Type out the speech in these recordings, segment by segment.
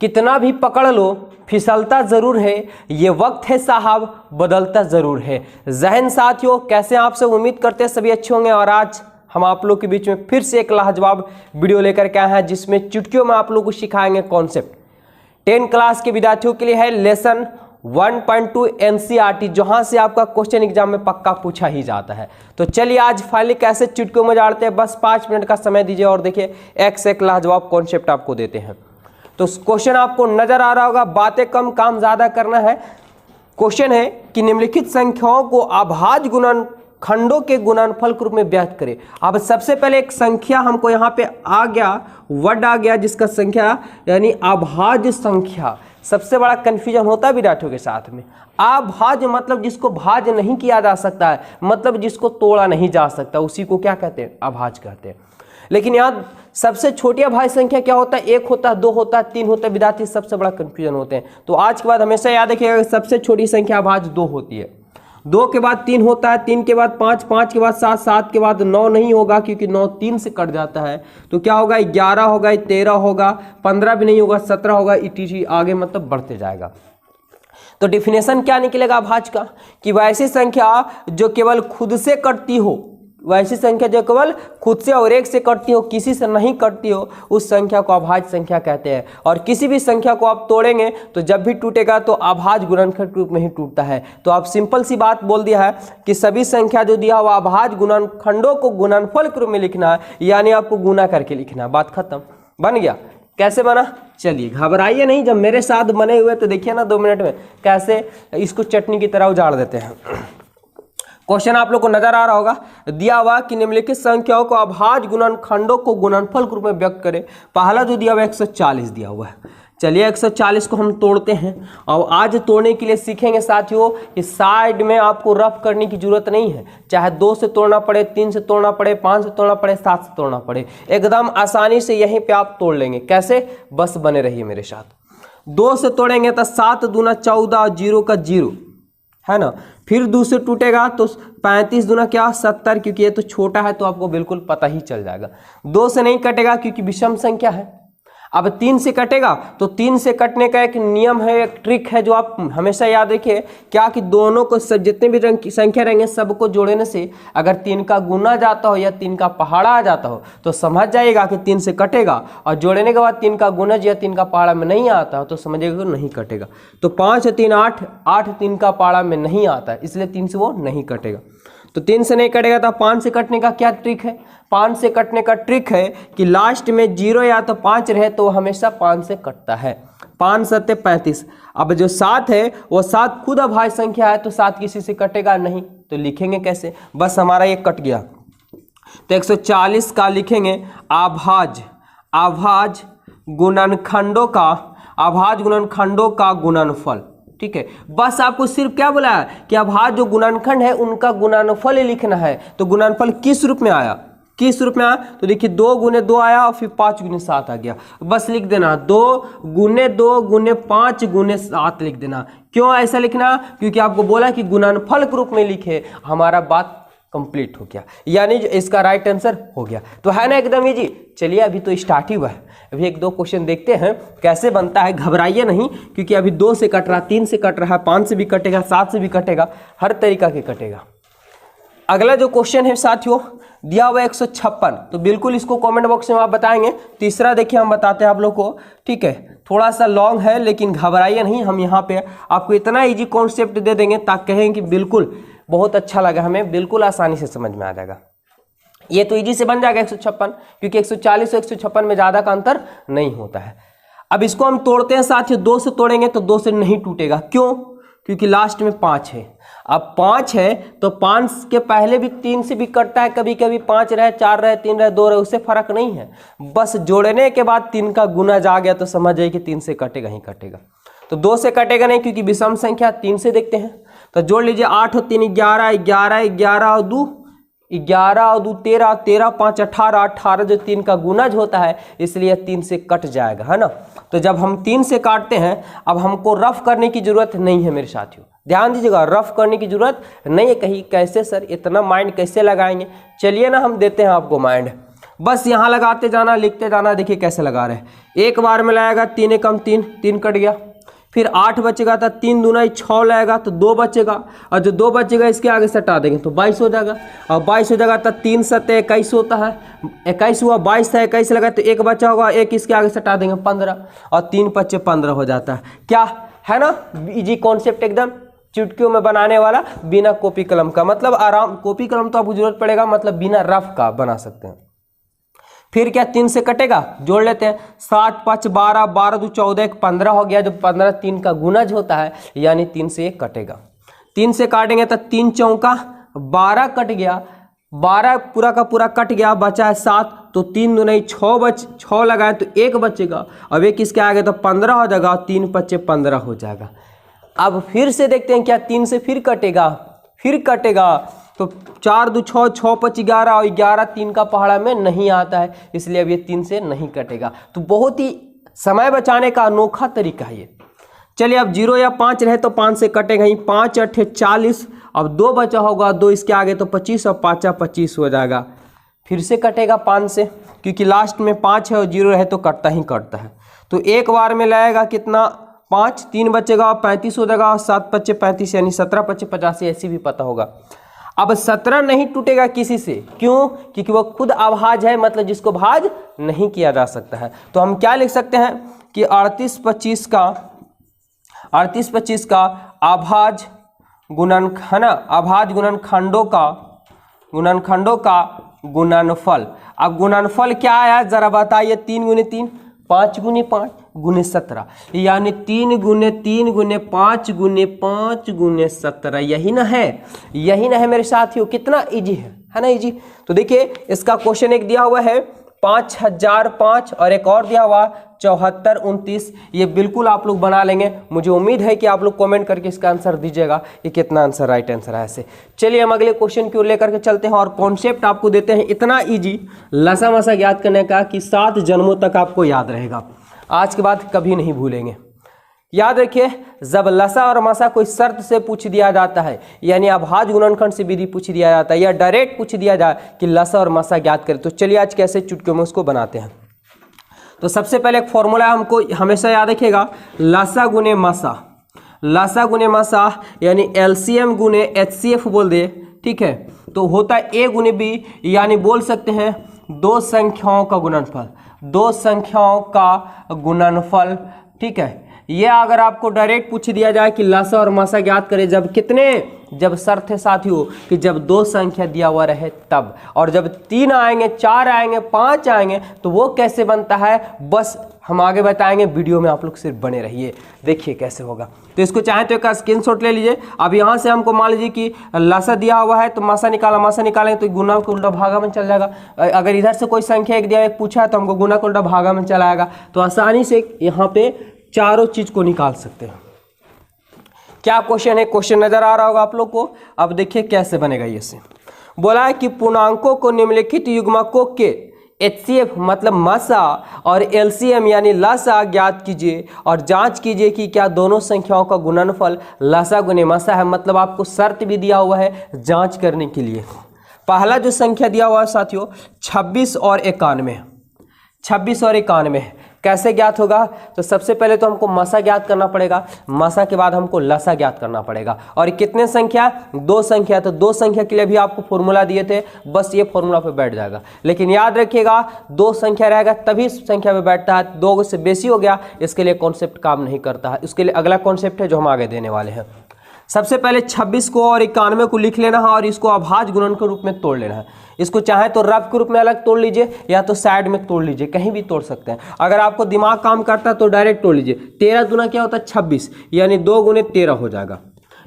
कितना भी पकड़ लो फिसलता ज़रूर है, ये वक्त है साहब बदलता ज़रूर है। जहन साथियों, कैसे आप सब? उम्मीद करते हैं सभी अच्छे होंगे। और आज हम आप लोग के बीच में फिर से एक लाजवाब वीडियो लेकर के आए हैं, जिसमें चुटकियों में आप लोग को सिखाएंगे कॉन्सेप्ट। 10 क्लास के विद्यार्थियों के लिए है लेसन 1.2 NCERT, जहां से आपका क्वेश्चन एग्जाम में पक्का पूछा ही जाता है। तो चलिए आज फाइनली कैसे चुटकियों में जाड़ते हैं। बस 5 मिनट का समय दीजिए और देखिए एक लाजवाब कॉन्सेप्ट आपको देते हैं। तो क्वेश्चन आपको नजर आ रहा होगा, बातें कम काम ज्यादा करना है। क्वेश्चन है कि निम्नलिखित संख्याओं को अभाज्य गुणनखंडों के गुणनफल के रूप में व्यक्त करें। अब सबसे पहले एक संख्या हमको यहाँ पे आ गया, वर्ड आ गया जिसका संख्या यानी अभाज्य संख्या। सबसे बड़ा कंफ्यूजन होता है विद्यार्थियों के साथ में। अभाज्य मतलब जिसको भाज्य नहीं किया जा सकता है, मतलब जिसको तोड़ा नहीं जा सकता, उसी को क्या कहते हैं? अभाज्य कहते हैं। लेकिन यहाँ सबसे छोटी अभाज्य संख्या क्या होता है? 1 होता है, 2 होता है, 3 होता है। विद्यार्थी सबसे बड़ा कंफ्यूजन होते हैं। तो आज के बाद हमेशा याद रखिएगा कि सबसे छोटी संख्या अभाज्य 2 होती है। 2 के बाद 3 होता है, 3 के बाद 5, 5 के बाद 7, 7 के बाद 9 नहीं होगा क्योंकि 9 3 से कट जाता है। तो क्या होगा? 11 होगा, 13 होगा, 15 भी नहीं होगा, 17 होगा, इटीसी आगे मतलब बढ़ते जाएगा। तो डेफिनेशन क्या निकलेगा अभाज्य का? कि वैसी संख्या जो केवल खुद से कटती हो, वैसी संख्या जो केवल खुद से और एक से कटती हो, किसी से नहीं कटती हो, उस संख्या को अभाज्य संख्या कहते हैं। और किसी भी संख्या को आप तोड़ेंगे तो जब भी टूटेगा तो अभाज्य गुणनखंड के रूप में ही टूटता है। तो आप सिंपल सी बात बोल दिया है कि सभी संख्या जो दिया हुआ अभाज्य गुणनखंडों को गुणनफल के रूप में लिखना है, यानी आपको गुना करके लिखना है। बात खत्म, बन गया। कैसे बना? चलिए घबराइए नहीं, जब मेरे साथ बने हुए तो देखिए ना 2 मिनट में कैसे इसको चटनी की तरह उजाड़ देते हैं। क्वेश्चन आप लोग को नजर आ रहा होगा, दिया हुआ कि निम्नलिखित संख्याओं को अभाज्य गुणनखंडों को गुणनफल के रूप में व्यक्त करें। पहला जो दिया हुआ 140 दिया हुआ है। चलिए 140 को हम तोड़ते हैं। और आज तोड़ने के लिए सीखेंगे साथियों, इस साइड में आपको रफ करने की जरूरत नहीं है। चाहे 2 से तोड़ना पड़े, 3 से तोड़ना पड़े, 5 से तोड़ना पड़े, 7 से तोड़ना पड़े, एकदम आसानी से यहीं पे आप तोड़ लेंगे। कैसे? बस बने रहिए मेरे साथ। 2 से तोड़ेंगे तो 7 दूना 14, 0 का 0 है ना। फिर 2 से टूटेगा तो 35 दूना क्या? 70, क्योंकि ये तो छोटा है तो आपको बिल्कुल पता ही चल जाएगा। 2 से नहीं कटेगा क्योंकि विषम संख्या है। अब 3 से कटेगा तो 3 से कटने का एक नियम है, एक ट्रिक है जो आप हमेशा याद रखिए। क्या कि दोनों को जितने भी रंग की संख्या रहेंगे सबको जोड़ने से अगर 3 का गुना जाता हो या 3 का पहाड़ा आ जाता हो तो समझ जाइएगा कि 3 से कटेगा। और जोड़ने के बाद 3 का गुणज या 3 का पहाड़ा में नहीं आता हो तो समझिएगा नहीं कटेगा। तो 5 3 8, 8 3 का पहाड़ा में नहीं आता है, इसलिए 3 से वो नहीं कटेगा। तो 3 से नहीं कटेगा तो 5 से कटने का क्या ट्रिक है? 5 से कटने का ट्रिक है कि लास्ट में 0 या तो 5 रहे तो हमेशा 5 से कटता है। 5 7 35। अब जो 7 है वो 7 खुद अभाज्य संख्या है तो 7 किसी से कटेगा नहीं। तो लिखेंगे कैसे? बस हमारा ये कट गया तो 140 का लिखेंगे अभाज्य गुणनखंडों का गुणनफल। ठीक है, बस आपको सिर्फ क्या बोला है कि अभाज्य जो गुणनखंड है उनका गुणनफल ही लिखना है। तो गुणनफल किस रूप में आया? किस रूप में आया? तो देखिए 2 गुने 2 आया और फिर 5 गुने 7 आ गया। बस लिख देना 2 गुने 2 गुने 5 गुने 7 लिख देना। क्यों ऐसा लिखना? क्योंकि आपको बोला कि गुणनफल के रूप में लिखे। हमारा बात कंप्लीट हो गया, यानी इसका राइट आंसर हो गया। तो है ना एकदम इजी। चलिए अभी तो स्टार्ट ही हुआ है, अभी 1-2 क्वेश्चन देखते हैं कैसे बनता है। घबराइए नहीं क्योंकि अभी 2 से कट रहा, 3 से कट रहा है, 5 से भी कटेगा, 7 से भी कटेगा, हर तरीका के कटेगा। अगला जो क्वेश्चन है साथियों दिया हुआ 156। तो बिल्कुल इसको कमेंट बॉक्स में आप बताएंगे। तीसरा देखिए हम बताते हैं आप लोग को। ठीक है, थोड़ा सा लॉन्ग है लेकिन घबराइए नहीं, हम यहाँ पे आपको इतना इजी कॉन्सेप्ट दे देंगे ताकि कहें कि बिल्कुल बहुत अच्छा लगा, हमें बिल्कुल आसानी से समझ में आ जाएगा। ये तो इजी से बन जाएगा 156, क्योंकि 140 और 156 में ज़्यादा का अंतर नहीं होता है। अब इसको हम तोड़ते हैं साथियों। 2 से तोड़ेंगे तो 2 से नहीं टूटेगा। क्यों? क्योंकि लास्ट में 5 है। अब 5 है तो 5 के पहले भी 3 से भी कटता है, कभी कभी 5 रहे, 4 रहे, 3 रहे, 2 रहे, उससे फर्क नहीं है। बस जोड़ने के बाद 3 का गुना जा गया तो समझ जाइए कि 3 से कटेगा ही कटेगा। तो 2 से कटेगा नहीं क्योंकि विषम संख्या। 3 से देखते हैं तो जोड़ लीजिए 8 और 3 11, 11 11 और 2 11 और 2 13, 13 5 18, 18 जो 3 का गुणज होता है इसलिए 3 से कट जाएगा, है ना। तो जब हम 3 से काटते हैं अब हमको रफ करने की जरूरत नहीं है मेरे साथियों, ध्यान दीजिएगा, रफ करने की जरूरत नहीं है। कहीं कैसे सर इतना माइंड कैसे लगाएंगे? चलिए ना हम देते हैं आपको माइंड। बस यहाँ लगाते जाना, लिखते जाना। देखिए कैसे लगा रहे हैं, एक बार में लाएगा 3 एकम 3, 3 कट गया। फिर 8 बचेगा तो 3 दूना 6 लाएगा तो 2 बचेगा, और जो 2 बचेगा इसके आगे से हटा देंगे तो 22 हो जाएगा। और 22 हो जाएगा तो 3 सत्ते 21 होता है, 21 हुआ, 22 था 21 लगा तो 1 बचा होगा, 1 इसके आगे से हटा देंगे 15, और 3 पच्चे 15 हो जाता है। क्या है ना, इजी कॉन्सेप्ट एकदम चुटकियों में बनाने वाला, बिना कॉपी कलम का। मतलब आराम, कॉपी कलम तो आपको जरूरत पड़ेगा, मतलब बिना रफ का बना सकते हैं। फिर क्या 3 से कटेगा, जोड़ लेते हैं, 7 5 12, 12 2 14, 15 हो गया। जो 15 3 का गुणज होता है, यानी 3 से 1 कटेगा। 3 से काटेंगे तो 3 चौका 12 कट गया, 12 पूरा का पूरा कट गया, बचा है 7, तो 3 दूना 6 लगाए तो 1 बचेगा। अब 1 किसके आगे तो 15 हो जाएगा, 3 पच्चे 15 हो जाएगा। अब फिर से देखते हैं क्या 3 से फिर कटेगा, तो 4 2 6, 6 5 11, और 11 3 का पहाड़ा में नहीं आता है, इसलिए अब ये 3 से नहीं कटेगा। तो बहुत ही समय बचाने का अनोखा तरीका है ये। चलिए अब 0 या 5 रहे तो 5 से कटेगा ही, 5 8 40, अब 2 बचा होगा, 2 इसके आगे तो 25, और 5 25 हो जाएगा। फिर से कटेगा 5 से, क्योंकि लास्ट में 5 है और 0 रहे तो कटता ही कटता है। तो एक बार में लाएगा कितना, 5, 3 बचेगा और 35 हो जाएगा, और 7 पच्चे 35, यानी 17 पच्चे 85, ऐसी भी पता होगा। अब 17 नहीं टूटेगा किसी से, क्यों, क्योंकि वो खुद अभाज्य है, मतलब जिसको भाज नहीं किया जा सकता है। तो हम क्या लिख सकते हैं कि 38 25 का अभाज्य गुणनखंड है ना, अभाज्य गुणनखंडों का गुणनफल। अब गुणनफल क्या आया जरा बताइए, 3 गुने 3, 5 गुने 5 गुने 17, यानी 3 गुने 3 गुने 5 गुने 5 गुने 17। यही ना है मेरे साथियों, कितना इजी है ना, इजी। तो देखिए इसका क्वेश्चन एक दिया हुआ है 5005, और एक और दिया हुआ 74 29। ये बिल्कुल आप लोग बना लेंगे, मुझे उम्मीद है कि आप लोग कमेंट करके इसका आंसर दीजिएगा कि कितना आंसर राइट आंसर है। ऐसे चलिए हम अगले क्वेश्चन की ओर लेकर के चलते हैं, और कॉन्सेप्ट आपको देते हैं इतना इजी लसा मसा याद करने का कि 7 जन्मों तक आपको याद रहेगा, आज के बाद कभी नहीं भूलेंगे। याद रखिए, जब लसा और मसा कोई शर्त से पूछ दिया जाता है, यानी अभाज्य गुणनखंड से विधि पूछ दिया जाता है, या डायरेक्ट पूछ दिया जाए कि लसा और मसा ज्ञात करें, तो चलिए आज कैसे चुटकियों में उसको बनाते हैं। तो सबसे पहले एक फॉर्मूला हमको हमेशा याद रखिएगा, लसा गुने मसा यानी एलसीएम गुने एचसीएफ बोल दे, ठीक है। तो होता है ए गुने बी, यानी बोल सकते हैं 2 संख्याओं का गुणनफल, ठीक है। ये अगर आपको डायरेक्ट पूछ दिया जाए कि लसा और मसा ज्ञात करें, जब शर्त है साथियों कि जब 2 संख्या दिया हुआ रहे तब, और जब 3 आएंगे 4 आएंगे 5 आएंगे तो वो कैसे बनता है, बस हम आगे बताएंगे, वीडियो में आप लोग सिर्फ बने रहिए, देखिए कैसे होगा। तो इसको चाहे तो एक स्क्रीनशॉट ले लीजिए। अब यहाँ से हमको मान लीजिए कि लसा दिया हुआ है तो मसा निकालेंगे तो गुना को उल्टा भागा में चल जाएगा। अगर इधर से कोई संख्या एक दिया एक पूछा है तो हमको गुना को उल्टा भागा में चला आएगा, तो आसानी से यहाँ पे चारों चीज को निकाल सकते हैं। क्या क्वेश्चन है, क्वेश्चन नजर आ रहा होगा आप लोग को। अब देखिए कैसे बनेगा। ये से बोला है कि पूर्णांकों को निम्नलिखित युग्मकों के एचसीएफ मतलब मसा और एलसीएम यानी लसा ज्ञात कीजिए, और जांच कीजिए कि क्या दोनों संख्याओं का गुणनफल लसा गुने मसा है। मतलब आपको शर्त भी दिया हुआ है जांच करने के लिए। पहला जो संख्या दिया हुआ है साथियों 26 और 91, 26 और 91 कैसे ज्ञात होगा। तो सबसे पहले तो हमको मसा ज्ञात करना पड़ेगा, मसा के बाद हमको लसा ज्ञात करना पड़ेगा। और कितने संख्या, 2 संख्या, तो 2 संख्या के लिए भी आपको फॉर्मूला दिए थे, बस ये फॉर्मूला पे बैठ जाएगा। लेकिन याद रखिएगा 2 संख्या रहेगा तभी संख्या पे बैठता है, 2 से बेसी हो गया इसके लिए कॉन्सेप्ट काम नहीं करता है। इसके लिए अगला कॉन्सेप्ट है जो हम आगे देने वाले हैं। सबसे पहले 26 को और 91 को लिख लेना है और इसको अभाज्य गुणन के रूप में तोड़ लेना है। इसको चाहे तो रफ के रूप में अलग तोड़ लीजिए या तो साइड में तोड़ लीजिए, कहीं भी तोड़ सकते हैं। अगर आपको दिमाग काम करता है तो डायरेक्ट तोड़ लीजिए। 13 दूना क्या होता है 26, यानी 2 गुने 13 हो जाएगा।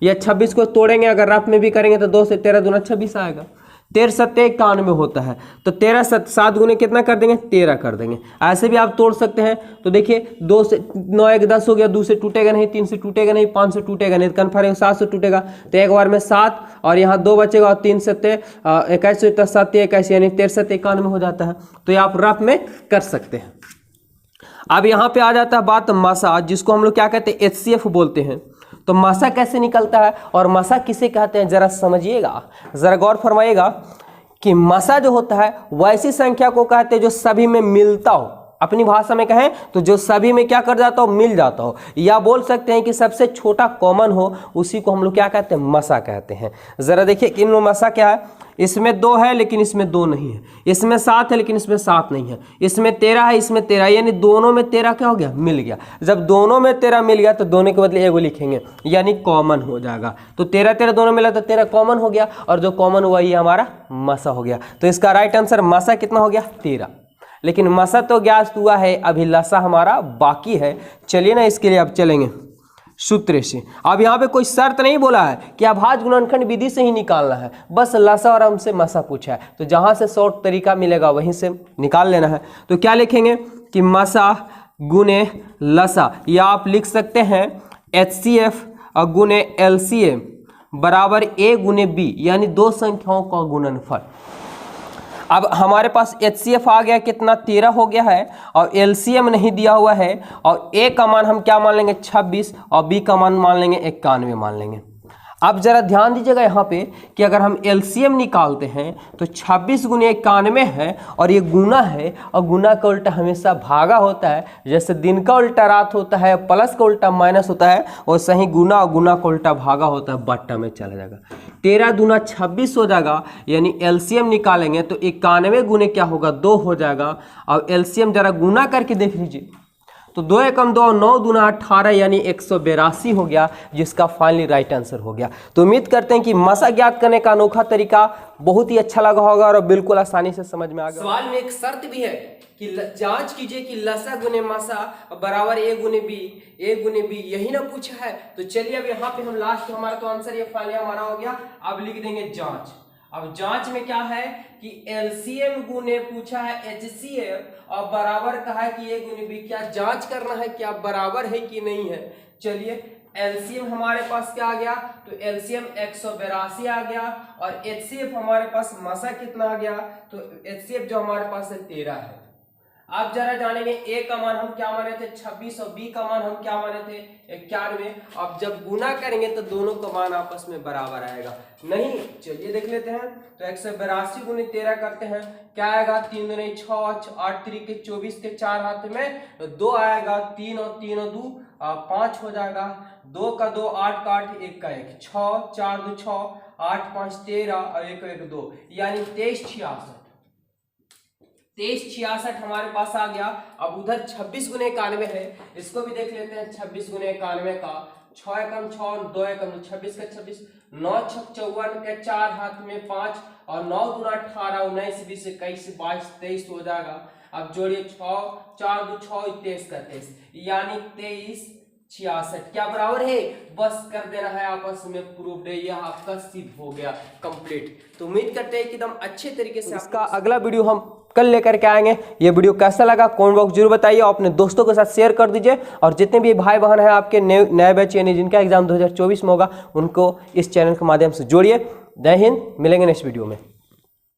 या 26 को तोड़ेंगे अगर रफ में भी करेंगे तो 2 से 13 दूना 26 आएगा। 13 सत्ते 91 होता है, तो 13 7 गुने कितना कर देंगे 13 कर देंगे। ऐसे भी आप तोड़ सकते हैं। तो देखिए 2 से 9 1 10 हो गया, 2 से टूटेगा नहीं, 3 से टूटेगा नहीं, 5 से टूटेगा नहीं, कन्फर्म 7 से टूटेगा। तो एक बार में 7 और यहाँ 2 बचेगा और 3 सत्ते 21 7 21 यानी 13 सत्ते 91 हो जाता है। तो ये आप रफ में कर सकते हैं। अब यहाँ पे आ जाता है बात मसा, जिसको हम लोग क्या कहते हैं एचसीएफ बोलते हैं। तो मसा कैसे निकलता है और मसा किसे कहते हैं जरा समझिएगा, जरा गौर फरमाइएगा कि मसा जो होता है वैसी संख्या को कहते हैं जो सभी में मिलता हो। अपनी भाषा में कहें तो जो सभी में क्या कर जाता हो, मिल जाता हो, या बोल सकते हैं कि सबसे छोटा कॉमन हो, उसी को हम लोग क्या कहते हैं, मसा कहते हैं। जरा देखिए कि मसा क्या है, इसमें 2 है लेकिन इसमें 2 नहीं है, इसमें 7 है लेकिन इसमें 7 नहीं है, इसमें 13 है इसमें 13, यानी दोनों में 13 क्या हो गया, मिल गया। जब दोनों में 13 मिल गया तो दोनों के बदले एगो लिखेंगे, यानी कॉमन हो जाएगा। तो 13 13 दोनों मिला तो 13 कॉमन हो गया, और जो कॉमन हुआ ये हमारा मसा हो गया। तो इसका राइट आंसर मसा कितना हो गया, 13। लेकिन मसा तो ज्ञात हुआ है, अभी लसा हमारा बाकी है। चलिए ना इसके लिए अब चलेंगे सूत्र से। अब यहाँ पे कोई शर्त नहीं बोला है कि अभाज्य गुणनखंड विधि से ही निकालना है, बस लसा और हमसे मसा पूछा है, तो जहाँ से शॉर्ट तरीका मिलेगा वहीं से निकाल लेना है। तो क्या लिखेंगे कि मसा गुने लसा, या आप लिख सकते हैं HCF गुने LCM बराबर A गुने B, यानी 2 संख्याओं का गुणनफल। अब हमारे पास HCF आ गया कितना, 13 हो गया है, और LCM नहीं दिया हुआ है, और A का मान हम क्या मान लेंगे, 26, और B का मान मान लेंगे 91 मान लेंगे। अब जरा ध्यान दीजिएगा यहाँ पे कि अगर हम LCM निकालते हैं तो 26 गुने 91 है, और ये गुना है, और गुना का उल्टा हमेशा भागा होता है। जैसे दिन का उल्टा रात होता है, प्लस का उल्टा माइनस होता है, और सही गुना और गुना का उल्टा भागा होता है, बट्टा में चला जाएगा। 13 दूना 26 हो जाएगा, यानी LCM निकालेंगे तो 91 गुने क्या होगा, 2 हो जाएगा। और LCM जरा गुना करके देख लीजिए तो 2 एकम 2, 9 दूना 18, यानी 182 हो गया, जिसका फाइनली राइट आंसर हो गया। तो उम्मीद करते हैं कि मसा ज्ञात करने का अनोखा तरीका बहुत ही अच्छा लगा होगा और बिल्कुल आसानी से समझ में आ गया। सवाल में एक शर्त भी है कि जांच कीजिए कि लसा गुने मसा बराबर A गुने B, यही ना पूछा है। तो चलिए अब यहाँ पे हम लास्ट हमारा तो आंसर ये फाइनली हमारा हो गया। अब लिख देंगे जांच। अब जांच में क्या है कि LCM गुने पूछा है HCF और बराबर कहा है कि A गुने B, क्या जांच करना है क्या बराबर है कि नहीं है। चलिए LCM हमारे पास क्या आ गया, तो LCM 182 आ गया, और HCF हमारे पास मसा कितना आ गया, तो HCF जो हमारे पास है 13 है। आप जरा जानेंगे A का मान हम क्या माने थे 26, और B का मान हम क्या माने थे 91। अब जब गुना करेंगे तो दोनों का मान आपस में बराबर आएगा नहीं। चलिए देख लेते हैं। तो 182 गुने 13 करते हैं, क्या आएगा, 3 दूनी 6, 8 3 24 के 4 हाथ में 2 आएगा, 3 और 3 और 2 5 हो जाएगा, 2 का 2 8 का 8 1 का 1 6 4 2 6 8 5 13 और 1 1 2, यानी 2366 हमारे पास आ गया। अब उधर 26 गुने 91 है, इसको भी देख लेते हैं। 26 गुने 91 का 6 एकम 6, 2 एकम 26 का 26, 9 6 54 के 4 हाथ में 5, और 9 दूना 18, 19 20 21 22 23 हो जाएगा। अब जोड़िए 6 4 2 6 23 का 23, यानी 2366 क्या बराबर है, बस कर देना है आपस में प्रूफ है, यह आपका सिद्ध हो गया कंप्लीट। तो उम्मीद करते हैं कि एकदम अच्छे तरीके से इसका अगला वीडियो हम कल लेकर के आएंगे। ये वीडियो कैसा लगा कमेंट बॉक्स जरूर बताइए, और अपने दोस्तों के साथ शेयर कर दीजिए, और जितने भी भाई बहन हैं आपके नए बैच यानी जिनका एग्जाम 2024 में होगा उनको इस चैनल के माध्यम से जोड़िए। जय हिंद, मिलेंगे नेक्स्ट वीडियो में।